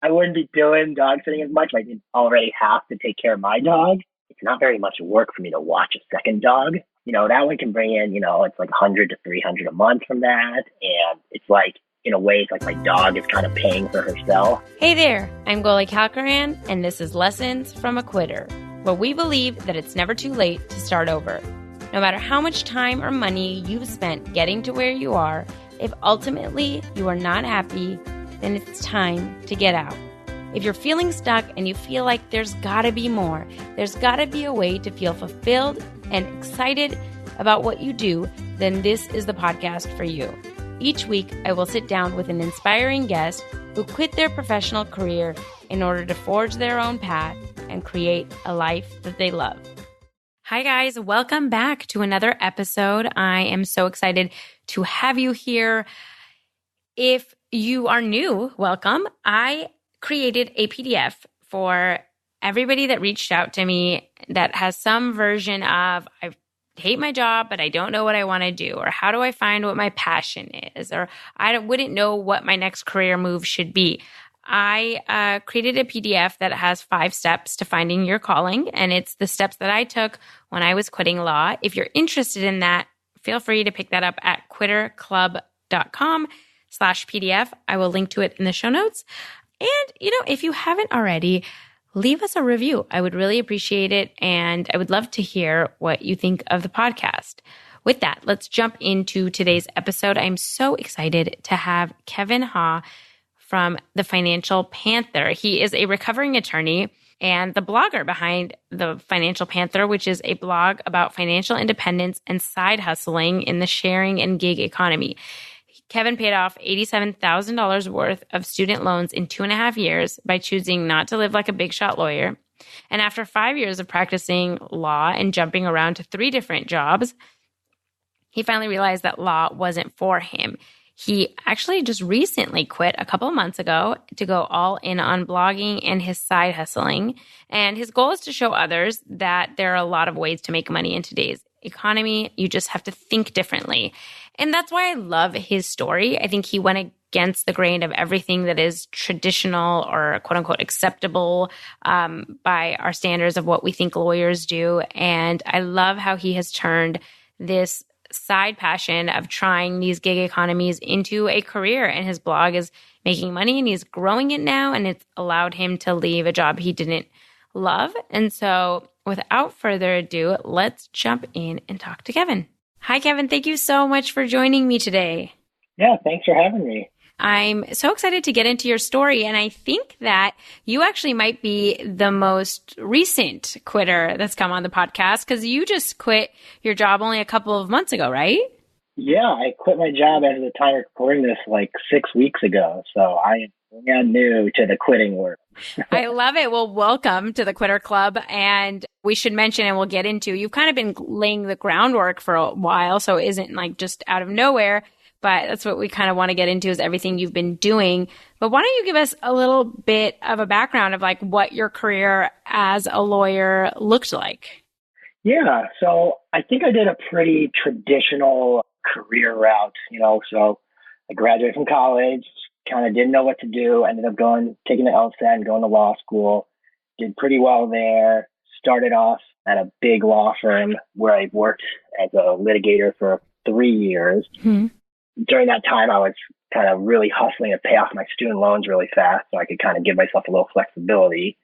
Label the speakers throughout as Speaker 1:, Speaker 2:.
Speaker 1: I wouldn't be doing dog sitting as much. I didn't already have to take care of my dog. It's not very much work for me to watch a second dog. That one can bring in, it's like 100 to 300 a month from that. And it's like, in a way, it's like my dog is kind of paying for herself.
Speaker 2: Hey there, I'm Goli Kalkaran, and this is Lessons from a Quitter, where we believe that it's never too late to start over. No matter how much time or money you've spent getting to where you are, if ultimately you are not happy, then it's time to get out. If you're feeling stuck and you feel like there's gotta be more, there's gotta be a way to feel fulfilled and excited about what you do, then this is the podcast for you. Each week, I will sit down with an inspiring guest who quit their professional career in order to forge their own path and create a life that they love. Hi guys, welcome back to another episode. I am so excited to have you here. If you are new, welcome. I created a PDF for everybody that reached out to me that has some version of, I hate my job, but I don't know what I want to do, or how do I find what my passion is, or I wouldn't know what my next career move should be. I created a PDF that has 5 steps to finding your calling, and it's the steps that I took when I was quitting law. If you're interested in that, feel free to pick that up at quitterclub.com/PDF. I will link to it in the show notes. And, if you haven't already, leave us a review. I would really appreciate it, and I would love to hear what you think of the podcast. With that, let's jump into today's episode. I'm so excited to have Kevin Ha from the Financial Panther. He is a recovering attorney and the blogger behind the Financial Panther, which is a blog about financial independence and side hustling in the sharing and gig economy. Kevin paid off $87,000 worth of student loans in 2.5 years by choosing not to live like a big shot lawyer. And after 5 years of practicing law and jumping around to 3 different jobs, he finally realized that law wasn't for him. He actually just recently quit a couple of months ago to go all in on blogging and his side hustling. And his goal is to show others that there are a lot of ways to make money in today's economy. You just have to think differently. And that's why I love his story. I think he went against the grain of everything that is traditional or quote unquote acceptable by our standards of what we think lawyers do. And I love how he has turned this side passion of trying these gig economies into a career. And his blog is making money and he's growing it now. And it's allowed him to leave a job he didn't love. And so without further ado, let's jump in and talk to Kevin. Hi, Kevin. Thank you so much for joining me today.
Speaker 1: Yeah, thanks for having me.
Speaker 2: I'm so excited to get into your story. And I think that you actually might be the most recent quitter that's come on the podcast because you just quit your job only a couple of months ago, right?
Speaker 1: Yeah, I quit my job at the time of recording this like 6 weeks ago. So I am new to the quitting work.
Speaker 2: I love it. Well, welcome to the Quitter Club. And we should mention, and we'll get into, you've kind of been laying the groundwork for a while, so it isn't like just out of nowhere, but that's what we kind of want to get into is everything you've been doing. But why don't you give us a little bit of a background of like what your career as a lawyer looked like?
Speaker 1: Yeah, so I think I did a pretty traditional career route, so I graduated from college, kind of didn't know what to do, ended up taking the LSAT and going to law school, did pretty well there, started off at a big law firm where I worked as a litigator for 3 years. Mm-hmm. During that time, I was kind of really hustling to pay off my student loans really fast so I could kind of give myself a little flexibility.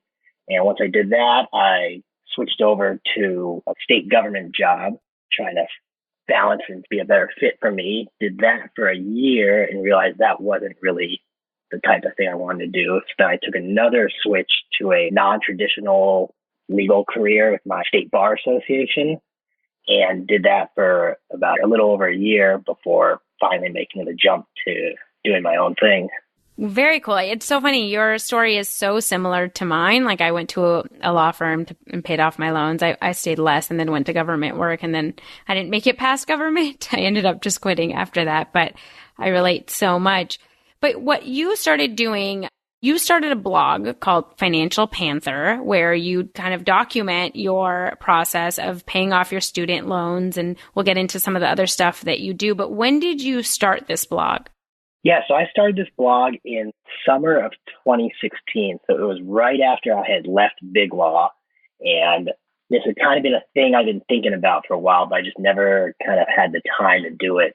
Speaker 1: And once I did that, I switched over to a state government job, trying to balance and be a better fit for me. Did that for a year and realized that wasn't really the type of thing I wanted to do. So then I took another switch to a non-traditional legal career with my state bar association and did that for about a little over a year before finally making the jump to doing my own thing.
Speaker 2: Very cool. It's so funny. Your story is so similar to mine. Like I went to a law firm and paid off my loans. I stayed less and then went to government work, and then I didn't make it past government. I ended up just quitting after that, but I relate so much. But what you started doing, you started a blog called Financial Panther, where you kind of document your process of paying off your student loans, and we'll get into some of the other stuff that you do. But when did you start this blog?
Speaker 1: Yeah, so I started this blog in summer of 2016. So it was right after I had left Big Law. And this had kind of been a thing I've been thinking about for a while, but I just never kind of had the time to do it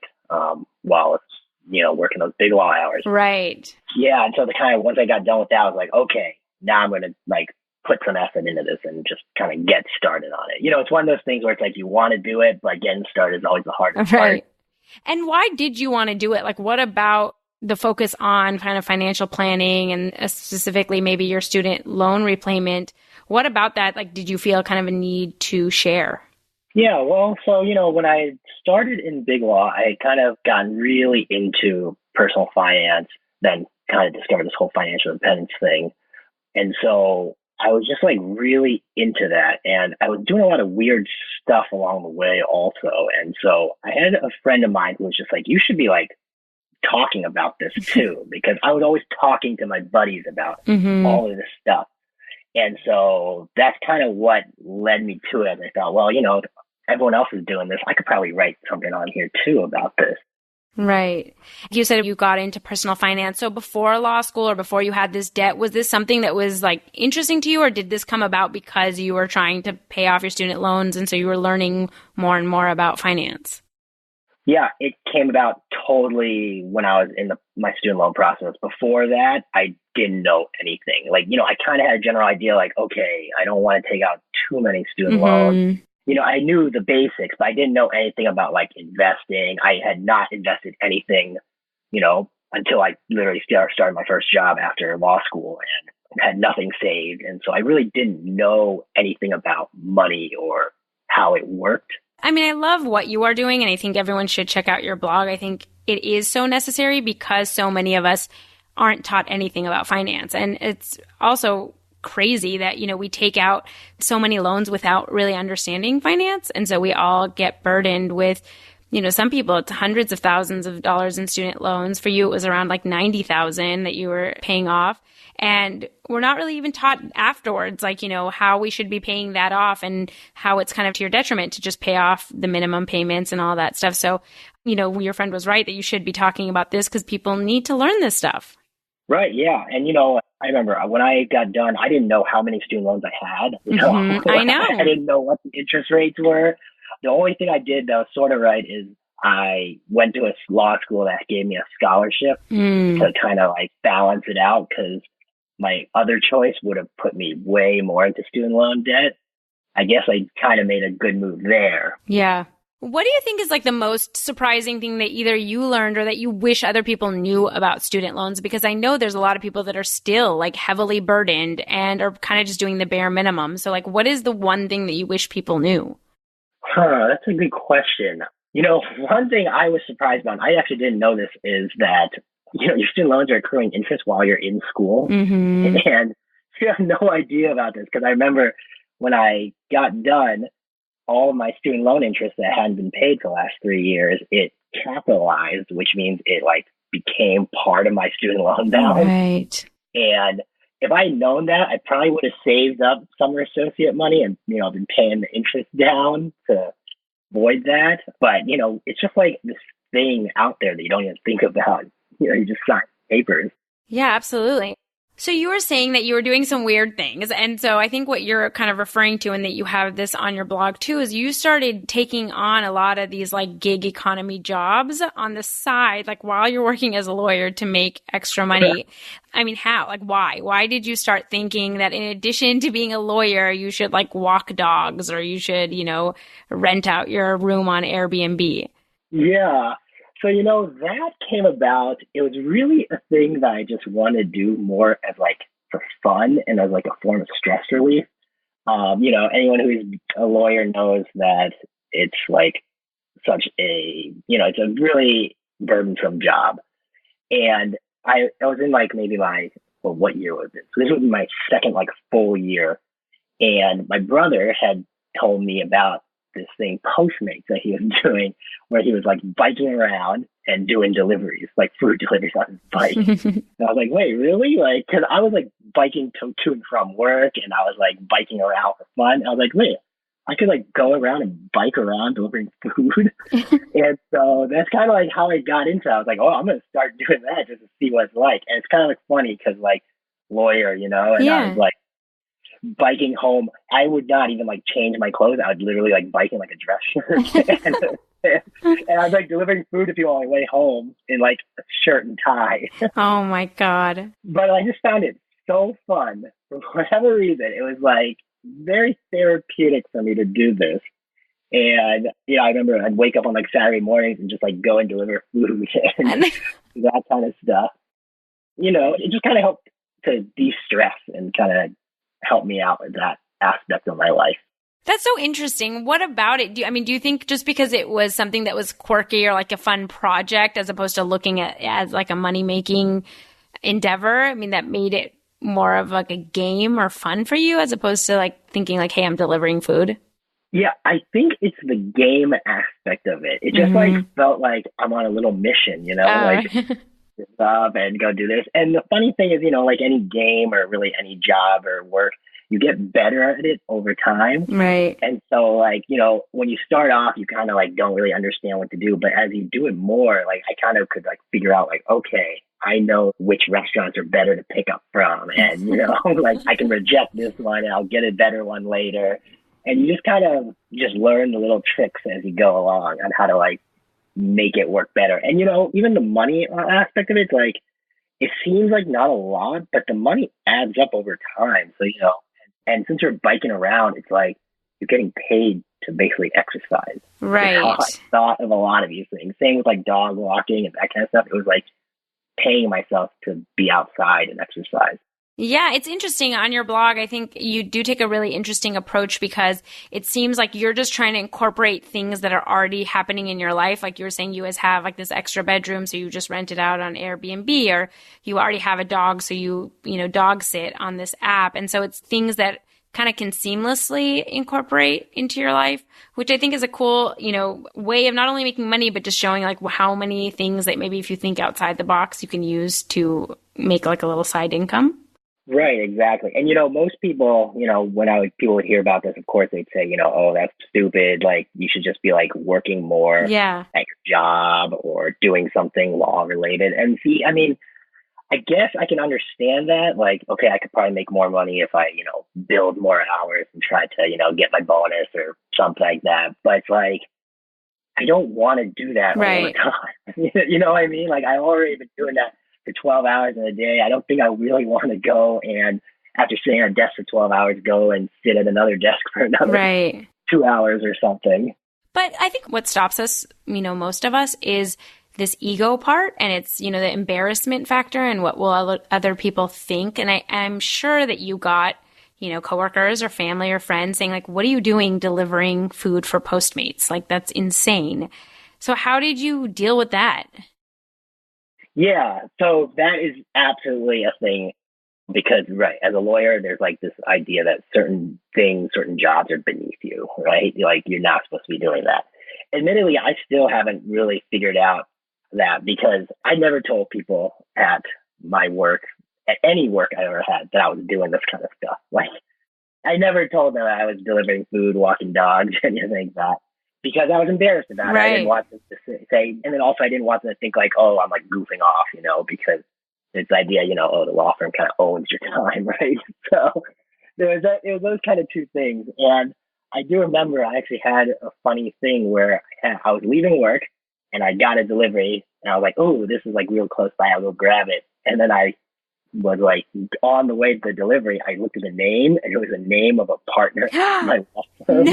Speaker 1: while it's, working those Big Law hours.
Speaker 2: Right.
Speaker 1: Yeah, until the kind of once I got done with that, I was like, okay, now I'm going to like put some effort into this and just kind of get started on it. It's one of those things where it's like you want to do it, but getting started is always the hardest part.
Speaker 2: Right. And why did you want to do it? Like, what about the focus on kind of financial planning and specifically maybe your student loan repayment? What about that? Like, did you feel kind of a need to share?
Speaker 1: Yeah, well, so, when I started in Big Law, I had kind of gotten really into personal finance, then kind of discovered this whole financial independence thing. And so I was just like really into that. And I was doing a lot of weird stuff along the way also. And so I had a friend of mine who was just like, you should be like talking about this too, because I was always talking to my buddies about all of this stuff. And so that's kind of what led me to it. I thought, well, everyone else is doing this. I could probably write something on here too about this.
Speaker 2: Right. You said you got into personal finance. So before law school or before you had this debt, was this something that was like interesting to you, or did this come about because you were trying to pay off your student loans and so you were learning more and more about finance?
Speaker 1: Yeah, it came about totally when I was in my student loan process. Before that, I didn't know anything. Like, I kind of had a general idea like, okay, I don't want to take out too many student loans. I knew the basics, but I didn't know anything about like investing. I had not invested anything, until I literally started my first job after law school and had nothing saved. And so I really didn't know anything about money or how it worked.
Speaker 2: I mean, I love what you are doing, and I think everyone should check out your blog. I think it is so necessary because so many of us aren't taught anything about finance. And it's also crazy that, we take out so many loans without really understanding finance. And so we all get burdened with, some people it's hundreds of thousands of dollars in student loans. For you, it was around like 90,000 that you were paying off. And we're not really even taught afterwards, like, how we should be paying that off and how it's kind of to your detriment to just pay off the minimum payments and all that stuff. So, your friend was right that you should be talking about this because people need to learn this stuff.
Speaker 1: Right. Yeah. And, I remember when I got done, I didn't know how many student loans I had.
Speaker 2: I know.
Speaker 1: I didn't know what the interest rates were. The only thing I did that was sort of right is I went to a law school that gave me a scholarship to kind of like balance it out, because my other choice would have put me way more into student loan debt. I guess I kind of made a good move there.
Speaker 2: Yeah. What do you think is like the most surprising thing that either you learned or that you wish other people knew about student loans? Because I know there's a lot of people that are still like heavily burdened and are kind of just doing the bare minimum. So like, what is the one thing that you wish people knew?
Speaker 1: That's a good question. One thing I was surprised about, I actually didn't know this, is that, your student loans are accruing interest while you're in school. And you have no idea about this, because I remember when I got done, all of my student loan interest that hadn't been paid for the last 3 years, it capitalized, which means it like became part of my student loan balance.
Speaker 2: Right.
Speaker 1: And if I had known that, I probably would have saved up summer associate money and, been paying the interest down to avoid that. But, it's just like this thing out there that you don't even think about. You just sign papers.
Speaker 2: Yeah, absolutely. So you were saying that you were doing some weird things. And so I think what you're kind of referring to, and that you have this on your blog too, is you started taking on a lot of these like gig economy jobs on the side, like while you're working as a lawyer to make extra money. I mean, how? Like, why? Why did you start thinking that in addition to being a lawyer, you should like walk dogs, or you should, rent out your room on Airbnb?
Speaker 1: Yeah. So, that came about. It was really a thing that I just wanted to do more as like for fun and as like a form of stress relief. Anyone who's a lawyer knows that it's like such a, it's a really burdensome job. And I was in like maybe what year was it? So this was my second like full year. And my brother had told me about this thing, Postmates, that he was doing, where he was like biking around and doing deliveries, like food deliveries on his bike. And I was like, wait, really? Like, cause I was like biking to and from work, and I was like biking around for fun. I was like, wait, I could like go around and bike around delivering food. And so that's kind of like how I got into it. I was like, oh, I'm going to start doing that just to see what it's like. And it's kind of like funny because like lawyer, and I was
Speaker 2: Yeah.
Speaker 1: like biking home. I would not even like change my clothes. I would literally like bike in like a dress shirt. And I was like delivering food to people on my way home in like a shirt and tie.
Speaker 2: Oh my God.
Speaker 1: But I just found it so fun for whatever reason. It was like very therapeutic for me to do this. And I remember I'd wake up on like Saturday mornings and just like go and deliver food and that kind of stuff. It just kind of helped to de-stress and kind of help me out with that aspect of my life.
Speaker 2: That's so interesting. What about it? Do you think just because it was something that was quirky or like a fun project as opposed to looking at it as like a money-making endeavor, that made it more of like a game or fun for you as opposed to like thinking like, hey, I'm delivering food?
Speaker 1: Yeah, I think it's the game aspect of it. It just like felt like I'm on a little mission, like up and go do this. And the funny thing is, like any game or really any job or work, you get better at it over time.
Speaker 2: Right.
Speaker 1: And so like, when you start off, you kind of like don't really understand what to do. But as you do it more, like I kind of could like figure out like, okay, I know which restaurants are better to pick up from. And, like I can reject this one and I'll get a better one later. And you just kind of just learn the little tricks as you go along on how to like make it work better. And, even the money aspect of it, like it seems like not a lot, but the money adds up over time. So, and since you're biking around, it's like you're getting paid to basically exercise.
Speaker 2: Right.
Speaker 1: That's how I thought of a lot of these things. Same with like dog walking and that kind of stuff. It was like paying myself to be outside and exercise.
Speaker 2: Yeah, it's interesting. On your blog, I think you do take a really interesting approach because it seems like you're just trying to incorporate things that are already happening in your life. Like you were saying, you always have like this extra bedroom, so you just rent it out on Airbnb, or you already have a dog, so you dog sit on this app. And so it's things that kind of can seamlessly incorporate into your life, which I think is a cool, way of not only making money, but just showing like how many things that maybe if you think outside the box, you can use to make like a little side income.
Speaker 1: Right, exactly. And, most people, when people would hear about this, of course, they'd say, oh, that's stupid. Like, you should just be like working more at your job or doing something law related. And see, I guess I can understand that. Like, okay, I could probably make more money if I, build more hours and try to, get my bonus or something like that. But it's like, I don't want to do that all the time. You know what I mean? Like, I've already been doing that for 12 hours in a day. I don't think I really want to go and after sitting at a desk for 12 hours, go and sit at another desk for another 2 hours or something.
Speaker 2: But I think what stops us, most of us is this ego part, and it's, the embarrassment factor and what will other people think. And I'm sure that you got, coworkers or family or friends saying like, what are you doing delivering food for Postmates? Like, that's insane. So how did you deal with that?
Speaker 1: Yeah, so that is absolutely a thing because, right, as a lawyer, there's like this idea that certain things, certain jobs are beneath you, right? Like you're not supposed to be doing that. Admittedly, I still haven't really figured out that because I never told people at my work, at any work I ever had, that I was doing this kind of stuff. Like I never told them I was delivering food, walking dogs, anything like that. Because I was embarrassed about it. I didn't want them to say, and then also I didn't want them to think like, oh, I'm like goofing off, because this idea, oh, the law firm kind of owns your time, right? So it was those kind of two things. And I do remember I actually had a funny thing where I was leaving work and I got a delivery and I was like, oh, this is like real close by. I'll go grab it. And then I was like on the way to the delivery, I looked at the name and it was the name of a partner. My
Speaker 2: No.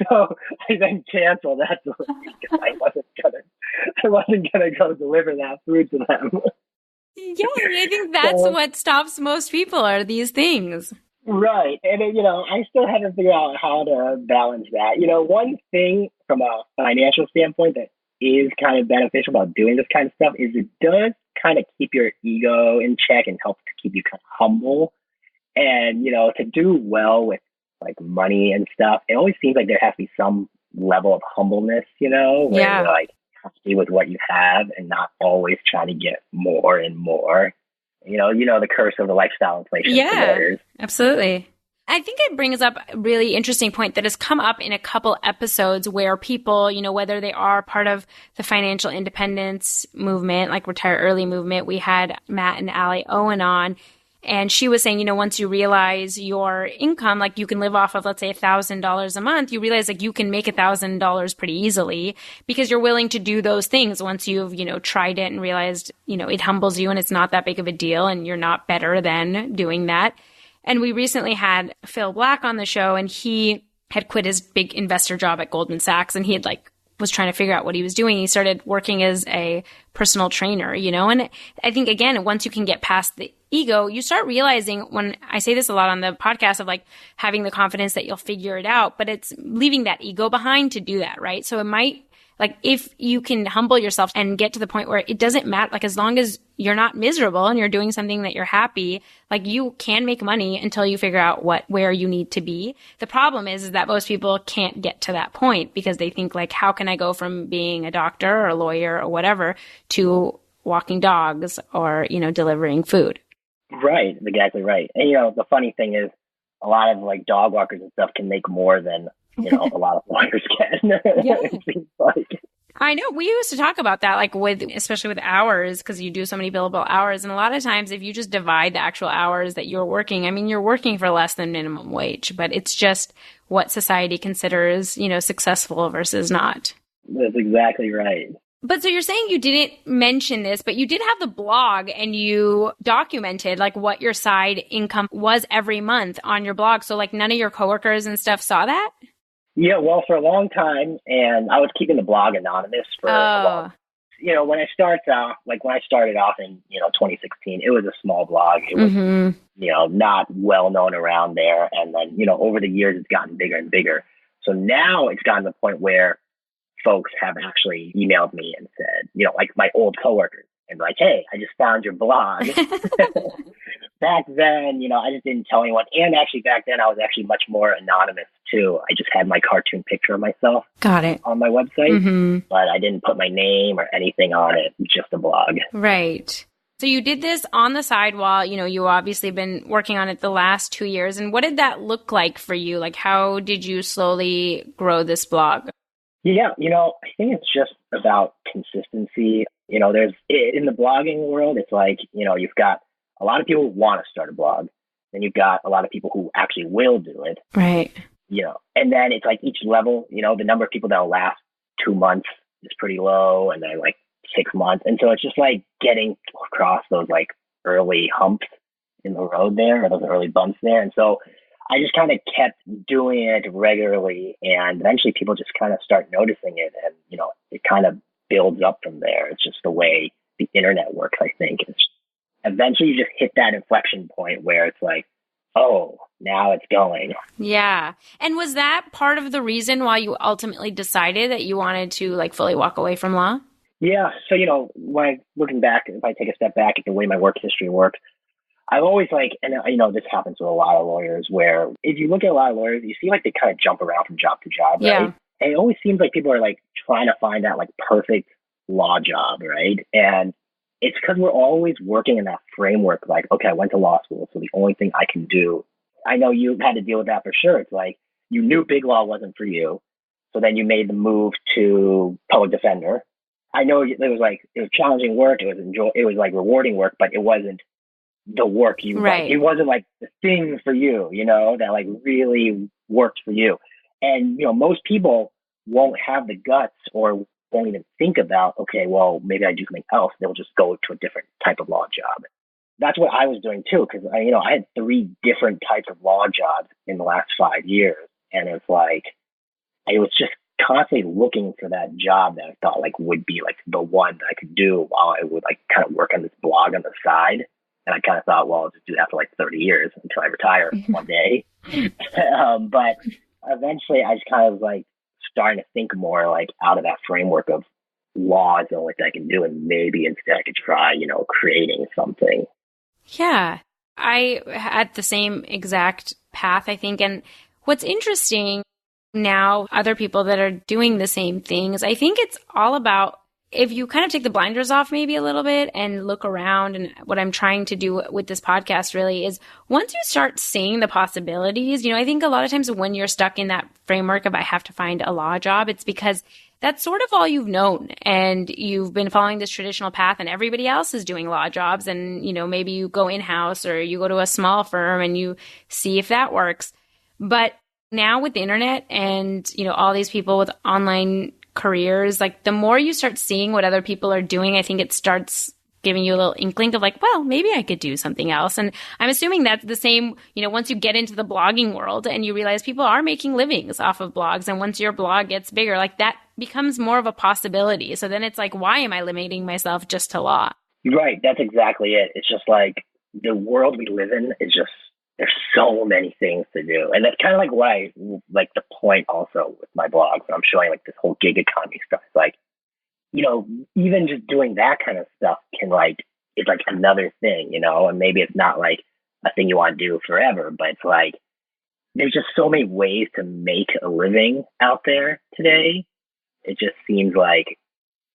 Speaker 1: So I then canceled that delivery because I wasn't gonna go deliver that food to them.
Speaker 2: Yeah, I think that's what stops most people are these things.
Speaker 1: Right. And, I still haven't figured out how to balance that. One thing from a financial standpoint that is kind of beneficial about doing this kind of stuff is it does kind of keep your ego in check and helps to keep you kind of humble. And, to do well with like money and stuff, it always seems like there has to be some level of humbleness, where you're like happy with what you have and not always trying to get more and more. The curse of the lifestyle inflation.
Speaker 2: Yeah, absolutely. I think it brings up a really interesting point that has come up in a couple episodes where people, whether they are part of the financial independence movement, like retire early movement, we had Matt and Allie Owen on, and she was saying, once you realize your income, like you can live off of, let's say, $1,000 a month, you realize like you can make $1,000 pretty easily because you're willing to do those things once you've, tried it and realized, it humbles you and it's not that big of a deal and you're not better than doing that. And we recently had Phil Black on the show, and he had quit his big investor job at Goldman Sachs, and he had was trying to figure out what he was doing. He started working as a personal trainer, and I think, again, once you can get past the ego, you start realizing, when I say this a lot on the podcast, of having the confidence that you'll figure it out, but it's leaving that ego behind to do that, right? So it might, if you can humble yourself and get to the point where it doesn't matter, as long as you're not miserable and you're doing something that you're happy, you can make money until you figure out where you need to be. The problem is that most people can't get to that point because they think how can I go from being a doctor or a lawyer or whatever to walking dogs or, delivering food.
Speaker 1: Right. Exactly right. And, the funny thing is a lot of dog walkers and stuff can make more than, a lot of lawyers can.
Speaker 2: Yeah.
Speaker 1: It seems like.
Speaker 2: I know. We used to talk about that, especially with hours, because you do so many billable hours. And a lot of times, if you just divide the actual hours that you're working, you're working for less than minimum wage, but it's just what society considers, successful versus not.
Speaker 1: That's exactly right.
Speaker 2: But so you're saying you didn't mention this, but you did have the blog and you documented what your side income was every month on your blog. So none of your coworkers and stuff saw that?
Speaker 1: Yeah, well, for a long time, and I was keeping the blog anonymous for a while. When I started off in, 2016, it was a small blog. It was, not well known around there. And then, over the years, it's gotten bigger and bigger. So now it's gotten to the point where folks have actually emailed me and said, my old coworkers, and hey, I just found your blog. Back then, I just didn't tell anyone. And actually back then I was actually much more anonymous too. I just had my cartoon picture of myself.
Speaker 2: Got it.
Speaker 1: On my website, but I didn't put my name or anything on it, just a blog.
Speaker 2: Right. So you did this on the side while, you obviously been working on it the last 2 years. And what did that look like for you? How did you slowly grow this blog?
Speaker 1: Yeah, I think it's just about consistency. There's in the blogging world, it's you've got a lot of people who want to start a blog. Then you've got a lot of people who actually will do it.
Speaker 2: Right.
Speaker 1: And then it's each level, the number of people that will last 2 months is pretty low, and then 6 months. And so it's just getting across those early humps in the road there, or those early bumps there. And so I just kind of kept doing it regularly, and eventually people just kind of start noticing it, and, it kind of builds up from there. It's just the way the internet works, I think. Eventually you just hit that inflection point where it's oh, now it's going.
Speaker 2: Yeah. And was that part of the reason why you ultimately decided that you wanted to fully walk away from law?
Speaker 1: Yeah. So, when looking back, if I take a step back at the way my work history works, I've always and this happens with a lot of lawyers, where if you look at a lot of lawyers, you see they kind of jump around from job to job, right?
Speaker 2: Yeah.
Speaker 1: And it always seems like people are trying to find that perfect law job, right? And it's because we're always working in that framework, okay, I went to law school, so the only thing I can do. I know you had to deal with that for sure. It's you knew big law wasn't for you, so then you made the move to public defender. I know it was challenging work, it was rewarding work, but it wasn't the work you
Speaker 2: right.
Speaker 1: It wasn't the thing for you, that really worked for you. And most people won't have the guts or won't even think about, okay, well, maybe I do something else. They'll just go to a different type of law job. That's what I was doing too, because I had 3 different types of law jobs in the last 5 years, and it's I was just constantly looking for that job that I thought would be the one that I could do while I would kind of work on this blog on the side. And I kind of thought, well, I'll just do that for 30 years until I retire one day. But eventually I just kind of starting to think more out of that framework of law is the only thing I can do, and maybe instead I could try, creating something.
Speaker 2: Yeah, I had the same exact path, I think. And what's interesting now, other people that are doing the same things, I think it's all about if you kind of take the blinders off maybe a little bit and look around, and what I'm trying to do with this podcast really is once you start seeing the possibilities, I think a lot of times when you're stuck in that framework of I have to find a law job, it's because that's sort of all you've known, and you've been following this traditional path, and everybody else is doing law jobs, and maybe you go in-house or you go to a small firm and you see if that works. But now with the internet and all these people with online careers, like the more you start seeing what other people are doing, I think it starts giving you a little inkling of like, well, maybe I could do something else. And I'm assuming that's the same, once you get into the blogging world and you realize people are making livings off of blogs. And once your blog gets bigger, like that becomes more of a possibility. So then it's like, why am I limiting myself just to law?
Speaker 1: Right. That's exactly it. It's just like the world we live in is just, there's so many things to do. And that's kind of like why, like the point also with my blog, when I'm showing like this whole gig economy stuff, like, even just doing that kind of stuff it's like another thing, and maybe it's not like a thing you want to do forever, but it's like, there's just so many ways to make a living out there today. It just seems like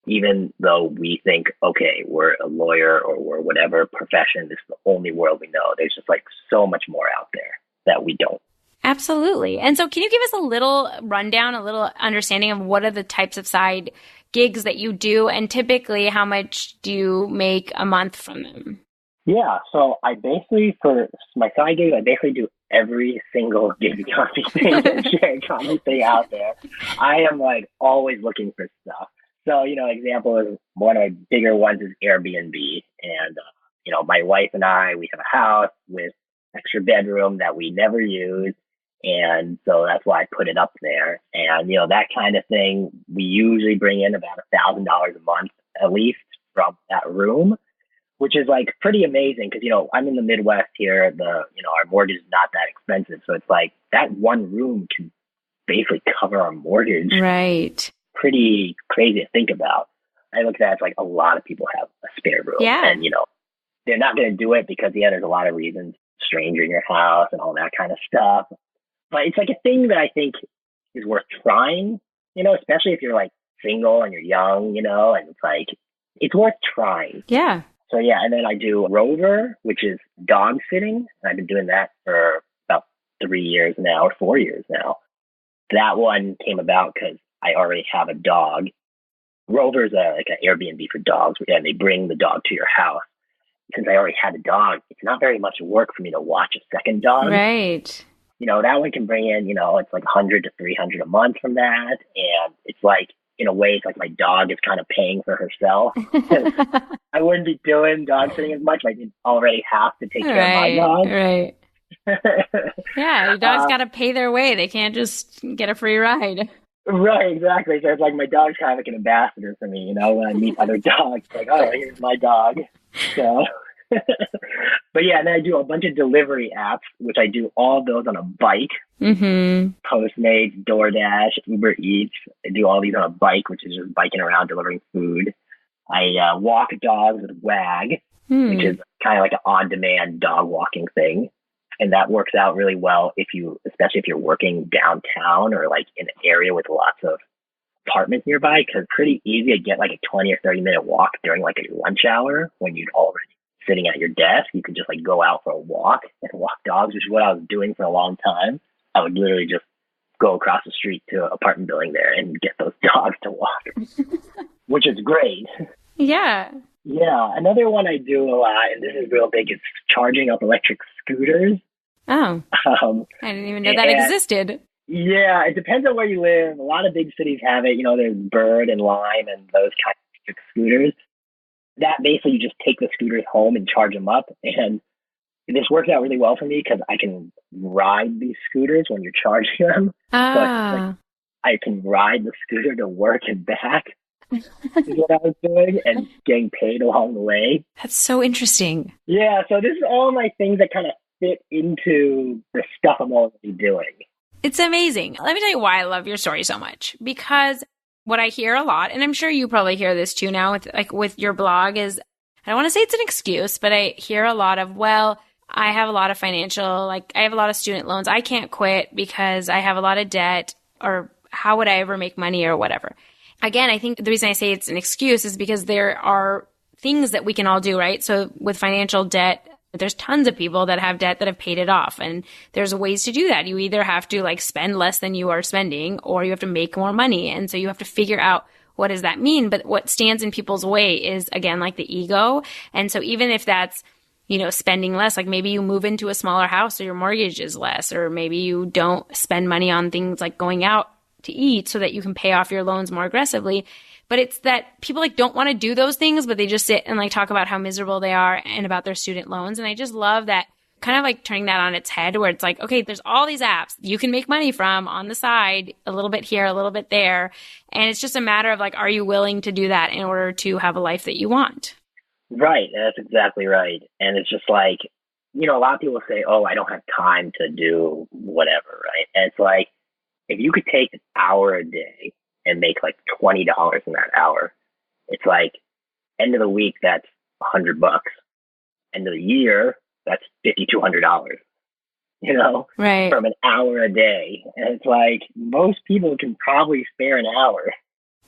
Speaker 1: even though we think, okay, we're a lawyer or we're whatever profession, this is the only world we know, there's just like so much more out there that we don't.
Speaker 2: Absolutely. And so can you give us a little rundown, a little understanding of what are the types of side gigs that you do, and typically how much do you make a month from them?
Speaker 1: Yeah, so I basically, for my side gigs, I basically do every single gig economy thing and share economy thing out there. I am like always looking for stuff. So, example is one of my bigger ones is Airbnb. And, my wife and I, we have a house with extra bedroom that we never use. And so that's why I put it up there. And, that kind of thing, we usually bring in about $1,000 a month, at least from that room, which is like pretty amazing because, I'm in the Midwest here. Our mortgage is not that expensive. So it's like that one room can basically cover our mortgage.
Speaker 2: Right.
Speaker 1: Pretty crazy to think about. I look at that as like a lot of people have a spare room.
Speaker 2: Yeah.
Speaker 1: And, they're not going to do it because, there's a lot of reasons, stranger in your house and all that kind of stuff. But it's like a thing that I think is worth trying, especially if you're like single and you're young, and it's like, it's worth trying.
Speaker 2: Yeah.
Speaker 1: So yeah, and then I do Rover, which is dog sitting. And I've been doing that for about 3 years now, or 4 years now. That one came about because I already have a dog. Rover is like an Airbnb for dogs, and they bring the dog to your house. Since I already had a dog, it's not very much work for me to watch a second dog.
Speaker 2: Right.
Speaker 1: That one can bring in, it's like 100 to 300 a month from that. And it's like, in a way, it's like my dog is kind of paying for herself. I wouldn't be doing dog sitting as much if I didn't already have to take care of my dog.
Speaker 2: Right. Yeah, your dog's got to pay their way. They can't just get a free ride.
Speaker 1: Right, exactly. So it's like my dog's kind of like an ambassador for me, when I meet other dogs. Like, oh, here's my dog. So, but yeah, and then I do a bunch of delivery apps, which I do all of those on a bike.
Speaker 2: Mm-hmm.
Speaker 1: Postmates, DoorDash, Uber Eats. I do all these on a bike, which is just biking around delivering food. I walk dogs with Wag, which is kind of like an on-demand dog walking thing. And that works out really well especially if you're working downtown or like in an area with lots of apartments nearby, because it's pretty easy to get like a 20 or 30 minute walk during like a lunch hour when you're already sitting at your desk. You could just like go out for a walk and walk dogs, which is what I was doing for a long time. I would literally just go across the street to an apartment building there and get those dogs to walk, which is great.
Speaker 2: Yeah.
Speaker 1: Yeah. Another one I do a lot, and this is real big, is charging up electric scooters.
Speaker 2: Oh, I didn't even know that existed.
Speaker 1: Yeah, it depends on where you live. A lot of big cities have it. There's Bird and Lime and those kinds of scooters. That basically, you just take the scooters home and charge them up. And this works out really well for me because I can ride these scooters when you're charging them. So I can ride the scooter to work and back. Is what I was doing, and getting paid along the way.
Speaker 2: That's so interesting.
Speaker 1: Yeah, so this is all my things that kind of fit into the stuff I'm already doing. It's
Speaker 2: amazing. Let me tell you why I love your story so much. Because what I hear a lot, and I'm sure you probably hear this too now with your blog, is, I don't want to say it's an excuse, but I hear a lot of, well, I have a lot of I have a lot of student loans. I can't quit because I have a lot of debt, or how would I ever make money or whatever. again, I think the reason I say it's an excuse is because there are things that we can all do, right? So with financial debt, there's tons of people that have debt that have paid it off. And there's ways to do that. You either have to like spend less than you are spending, or you have to make more money. And so you have to figure out, what does that mean? But what stands in people's way is, again, like the ego. And so even if that's, spending less, like maybe you move into a smaller house so your mortgage is less, or maybe you don't spend money on things like going out to eat so that you can pay off your loans more aggressively. But it's that people like don't want to do those things, but they just sit and like talk about how miserable they are and about their student loans. And I just love that, kind of like turning that on its head, where it's like, okay, there's all these apps you can make money from on the side, a little bit here, a little bit there. And it's just a matter of like, are you willing to do that in order to have a life that you want?
Speaker 1: Right. That's exactly right. And it's just like, a lot of people say, oh, I don't have time to do whatever. Right. And it's like, if you could take an hour a day and make like $20 in that hour, it's like end of the week, that's $100. End of the year, that's $5,200,
Speaker 2: right,
Speaker 1: from an hour a day. And it's like most people can probably spare an hour.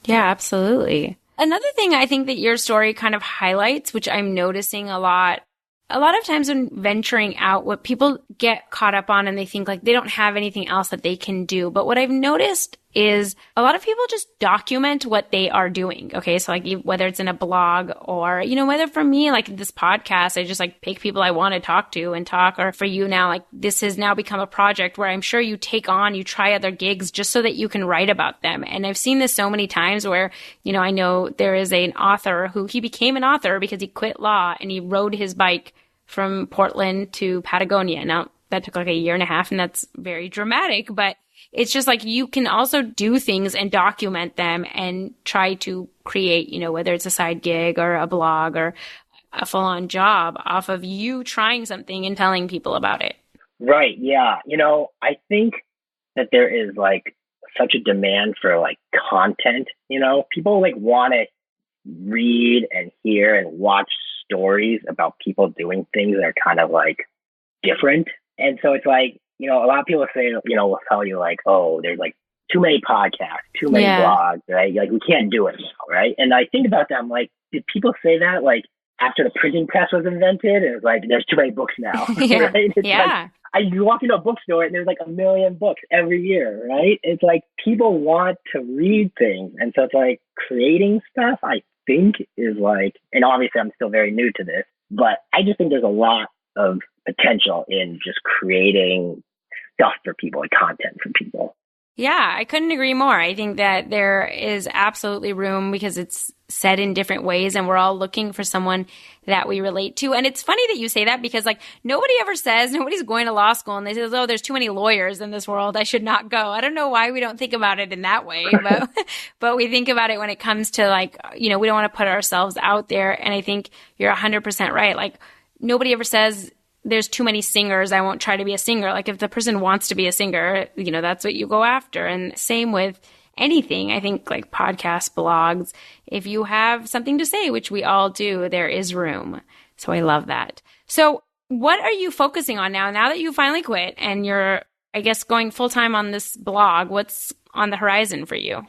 Speaker 2: Yeah, absolutely. Another thing I think that your story kind of highlights, which I'm noticing a lot of times when venturing out, what people get caught up on and they think like they don't have anything else that they can do. But what I've noticed is a lot of people just document what they are doing. Okay. So like whether it's in a blog or, whether for me, like this podcast, I just like pick people I want to talk to and talk, or for you now, like this has now become a project where I'm sure you try other gigs just so that you can write about them. And I've seen this so many times where, I know there is an author who he became an author because he quit law and he rode his bike from Portland to Patagonia. Now that took like a year and a half, and that's very dramatic, but it's just like you can also do things and document them and try to create, whether it's a side gig or a blog or a full-on job off of you trying something and telling people about it.
Speaker 1: Right. Yeah. I think that there is like such a demand for like content, people like want to read and hear and watch stories about people doing things that are kind of like different. And so it's like, a lot of people say, will tell you like, oh, there's like too many podcasts, too many blogs, right? Like we can't do it now, right? And I think about that, I'm like, did people say that like after the printing press was invented? And it's like, there's too many books now,
Speaker 2: yeah.
Speaker 1: right? It's
Speaker 2: yeah.
Speaker 1: like, you walk into a bookstore and there's like 1 million books every year, right? It's like people want to read things. And so it's like creating stuff, I think is like, and obviously I'm still very new to this, but I just think there's a lot of potential in just creating stuff for people and content for people.
Speaker 2: Yeah, I couldn't agree more. I think that there is absolutely room because it's said in different ways and we're all looking for someone that we relate to. And it's funny that you say that because like nobody's going to law school and they say, oh, there's too many lawyers in this world, I should not go. I don't know why we don't think about it in that way, but we think about it when it comes to like, we don't want to put ourselves out there. And I think you're 100% right. Like nobody ever says, there's too many singers, I won't try to be a singer. Like if the person wants to be a singer, that's what you go after. And same with anything. I think like podcasts, blogs, if you have something to say, which we all do, there is room. So I love that. So what are you focusing on now that you finally quit and you're, I guess, going full time on this blog? What's on the horizon for you?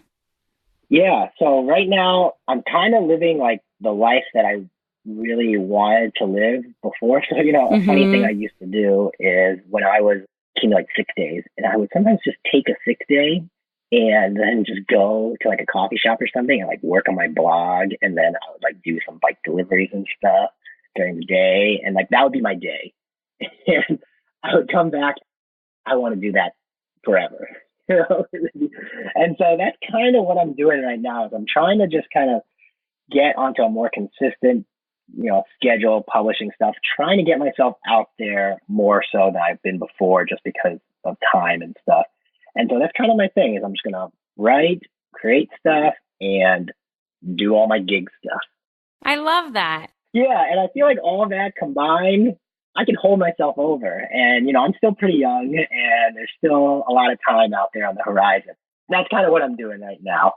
Speaker 1: Yeah. So right now I'm kind of living like the life that I really wanted to live before. So, a funny thing I used to do is when I was taking like sick days, and I would sometimes just take a sick day and then just go to like a coffee shop or something and like work on my blog. And then I would like do some bike deliveries and stuff during the day. And like, that would be my day. And I would come back. I want to do that forever. And so that's kind of what I'm doing right now is I'm trying to just kind of get onto a more consistent schedule, publishing stuff, trying to get myself out there more so than I've been before just because of time and stuff. And so that's kind of my thing is I'm just going to write, create stuff, and do all my gig stuff.
Speaker 2: I love that.
Speaker 1: Yeah. And I feel like all of that combined, I can hold myself over. And, I'm still pretty young and there's still a lot of time out there on the horizon. That's kind of what I'm doing right now.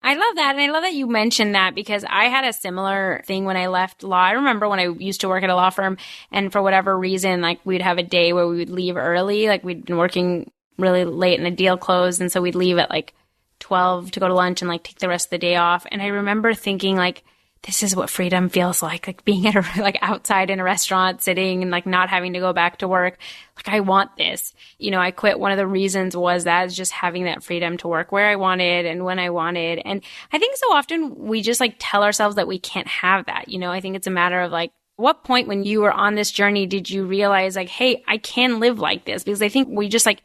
Speaker 2: I love that. And I love that you mentioned that because I had a similar thing when I left law. I remember when I used to work at a law firm and for whatever reason, like we'd have a day where we would leave early. Like we'd been working really late and the deal closed. And so we'd leave at like 12 to go to lunch and like take the rest of the day off. And I remember thinking like, this is what freedom feels like being at like outside in a restaurant, sitting and like not having to go back to work. Like, I want this. I quit. One of the reasons was that is just having that freedom to work where I wanted and when I wanted. And I think so often we just like tell ourselves that we can't have that. I think it's a matter of like, what point when you were on this journey did you realize like, hey, I can live like this? Because I think we just like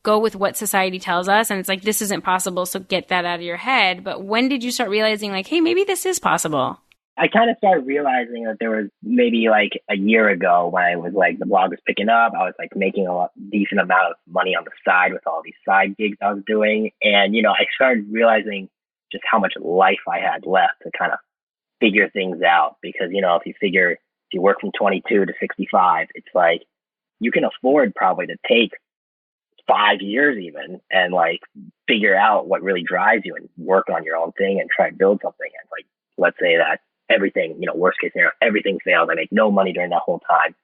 Speaker 2: go with what society tells us. And it's like, this isn't possible. So get that out of your head. But when did you start realizing like, hey, maybe this is possible?
Speaker 1: I kind of started realizing that there was maybe like a year ago when I was like, the blog was picking up. I was like making decent amount of money on the side with all these side gigs I was doing. And, I started realizing just how much life I had left to kind of figure things out. Because, if you work from 22 to 65, it's like you can afford probably to take 5 years even and like figure out what really drives you and work on your own thing and try to build something. And like, let's say that everything, worst case scenario, everything fails. I make no money during that whole time.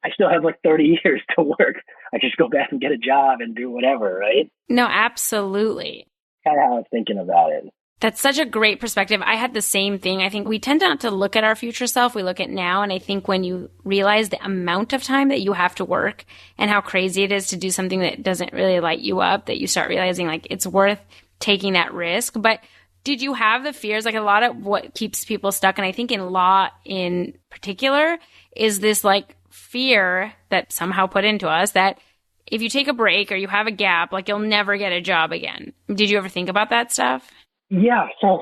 Speaker 1: I still have like 30 years to work. I just go back and get a job and do whatever, right?
Speaker 2: No, absolutely.
Speaker 1: Kind of how I was thinking about it.
Speaker 2: That's such a great perspective. I had the same thing. I think we tend not to look at our future self. We look at now. And I think when you realize the amount of time that you have to work and how crazy it is to do something that doesn't really light you up, that you start realizing like it's worth taking that risk. But did you have the fears? Like, a lot of what keeps people stuck, and I think in law in particular, is this like fear that somehow put into us that if you take a break or you have a gap, like you'll never get a job again. Did you ever think about that stuff?
Speaker 1: Yeah. So,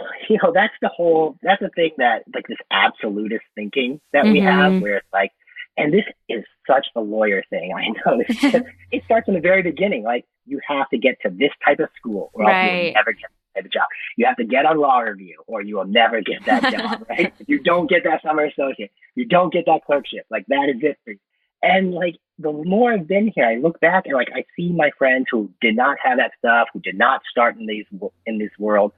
Speaker 1: that's the thing that like this absolutist thinking that we have where it's like, and this is such a lawyer thing. I know it starts in the very beginning. Like, you have to get to this type of school or else you'll never get the job. You have to get on law review or you will never get that job, right? If you don't get that summer associate, you don't get that clerkship. Like, that is it for you. And like, the more I've been here, I look back and like, I see my friends who did not have that stuff, who did not start in this world.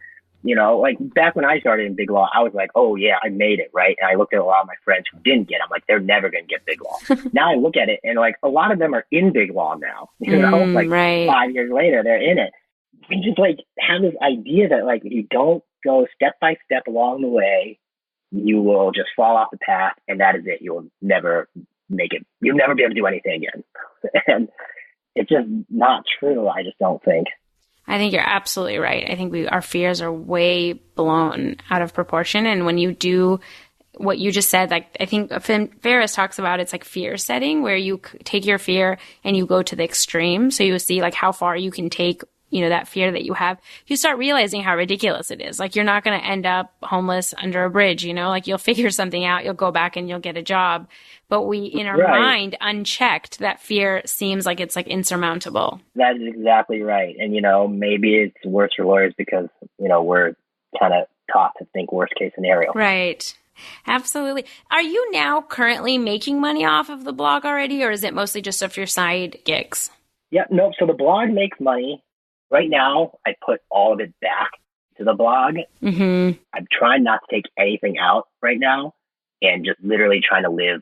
Speaker 1: Like back when I started in big law, I was like, oh yeah, I made it, right? And I looked at a lot of my friends who didn't get it. I'm like, they're never going to get big law. Now I look at it and like a lot of them are in big law now, like
Speaker 2: right.
Speaker 1: 5 years later, they're in it. We just like have this idea that like, if you don't go step by step along the way, you will just fall off the path and that is it. You'll never make it. You'll never be able to do anything again. And it's just not true. I just don't think.
Speaker 2: I think you're absolutely right. I think our fears are way blown out of proportion. And when you do what you just said, like I think Ferriss talks about, it's like fear setting, where you take your fear and you go to the extreme. So you see like how far you can take, that fear that you have. You start realizing how ridiculous it is. Like, you're not going to end up homeless under a bridge, like you'll figure something out, you'll go back and you'll get a job. But we, in our mind, unchecked, that fear seems like it's like insurmountable.
Speaker 1: That is exactly right. And, maybe it's worse for lawyers because, we're kind of taught to think worst case scenario.
Speaker 2: Right. Absolutely. Are you now currently making money off of the blog already, or is it mostly just of your side gigs?
Speaker 1: Yeah, no. So the blog makes money. Right now, I put all of it back to the blog. I'm trying not to take anything out right now and just literally trying to live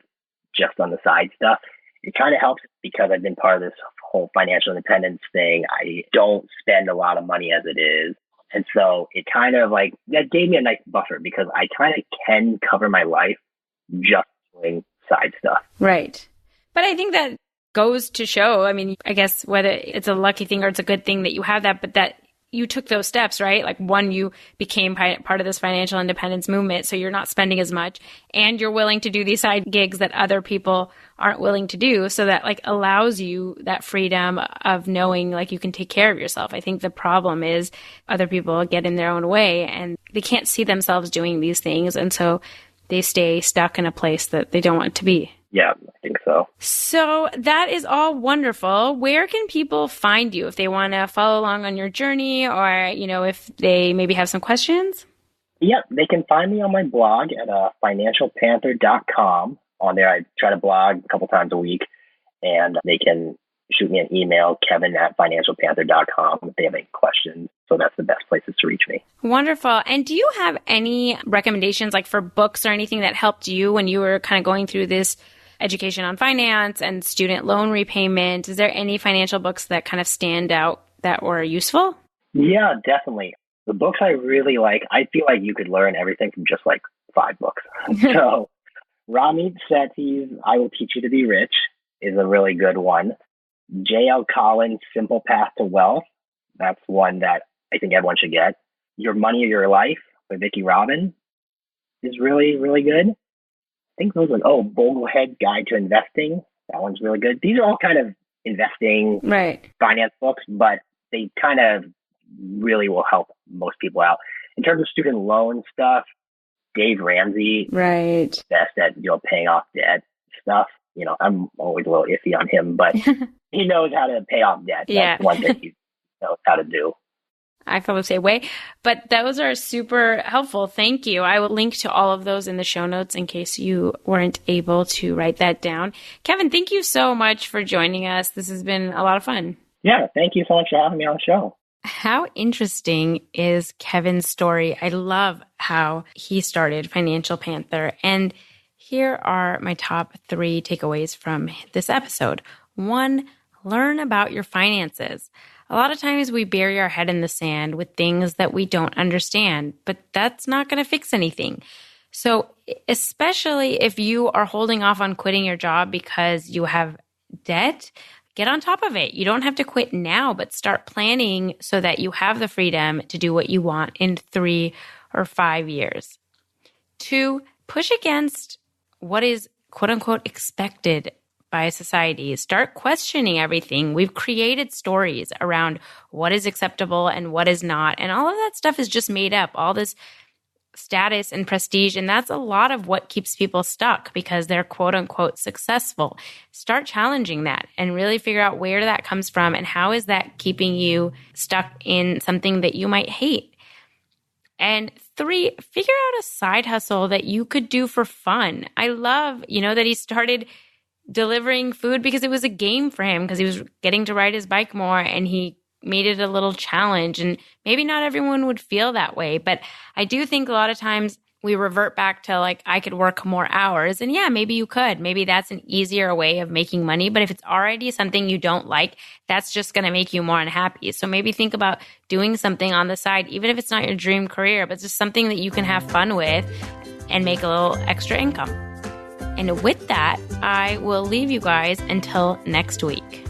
Speaker 1: just on the side stuff. It kind of helps because I've been part of this whole financial independence thing. I don't spend a lot of money as it is. And so it kind of like, that gave me a nice buffer because I kind of can cover my life just doing side stuff.
Speaker 2: Right. But I think that goes to show, I mean, I guess whether it's a lucky thing or it's a good thing that you have that, but that you took those steps, right? Like, one, you became part of this financial independence movement, so you're not spending as much, and you're willing to do these side gigs that other people aren't willing to do. So that like allows you that freedom of knowing like you can take care of yourself. I think the problem is other people get in their own way and they can't see themselves doing these things. And so they stay stuck in a place that they don't want to be.
Speaker 1: Yeah, I think so.
Speaker 2: So that is all wonderful. Where can people find you if they want to follow along on your journey, or, if they maybe have some questions?
Speaker 1: Yep, they can find me on my blog at financialpanther.com. On there, I try to blog a couple times a week, and they can shoot me an email, kevin@financialpanther.com, if they have any questions. So that's the best places to reach me.
Speaker 2: Wonderful. And do you have any recommendations, like for books or anything that helped you when you were kind of going through this education on finance and student loan repayment? Is there any financial books that kind of stand out that were useful?
Speaker 1: Yeah, definitely. The books I really like, I feel like you could learn everything from just like 5 books. So Ramit Sethi's I Will Teach You to Be Rich is a really good one. J.L. Collins' Simple Path to Wealth. That's one that I think everyone should get. Your Money or Your Life by Vicki Robin is really, really good. I think those are, Boglehead Guide to Investing. That one's really good. These are all kind of investing finance books, but they kind of really will help most people out. In terms of student loan stuff, Dave Ramsey, best at paying off debt stuff. I'm always a little iffy on him, but he knows how to pay off debt. That's one thing he knows how to do.
Speaker 2: I feel the same way, but those are super helpful. Thank you. I will link to all of those in the show notes in case you weren't able to write that down. Kevin, thank you so much for joining us. This has been a lot of fun.
Speaker 1: Yeah, thank you so much for having me on the show.
Speaker 2: How interesting is Kevin's story? I love how he started Financial Panther. And here are my top 3 takeaways from this episode. 1, learn about your finances. A lot of times we bury our head in the sand with things that we don't understand, but that's not going to fix anything. So especially if you are holding off on quitting your job because you have debt, get on top of it. You don't have to quit now, but start planning so that you have the freedom to do what you want in 3 or 5 years. 2, push against what is quote unquote expected by society. Start questioning everything. We've created stories around what is acceptable and what is not. And all of that stuff is just made up, all this status and prestige. And that's a lot of what keeps people stuck because they're quote unquote successful. Start challenging that and really figure out where that comes from and how is that keeping you stuck in something that you might hate. And 3, figure out a side hustle that you could do for fun. I love, that he started delivering food because it was a game for him because he was getting to ride his bike more and he made it a little challenge. And maybe not everyone would feel that way, but I do think a lot of times we revert back to like, I could work more hours. And yeah, maybe you could. Maybe that's an easier way of making money. But if it's already something you don't like, that's just going to make you more unhappy. So maybe think about doing something on the side, even if it's not your dream career, but just something that you can have fun with and make a little extra income. And with that, I will leave you guys until next week.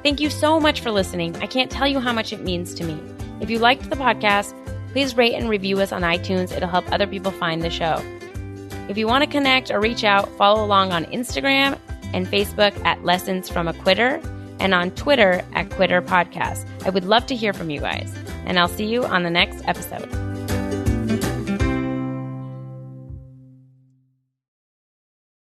Speaker 2: Thank you so much for listening. I can't tell you how much it means to me. If you liked the podcast, please rate and review us on iTunes. It'll help other people find the show. If you want to connect or reach out, follow along on Instagram and Facebook at Lessons from a Quitter and on Twitter at Quitter Podcast. I would love to hear from you guys. And I'll see you on the next episode.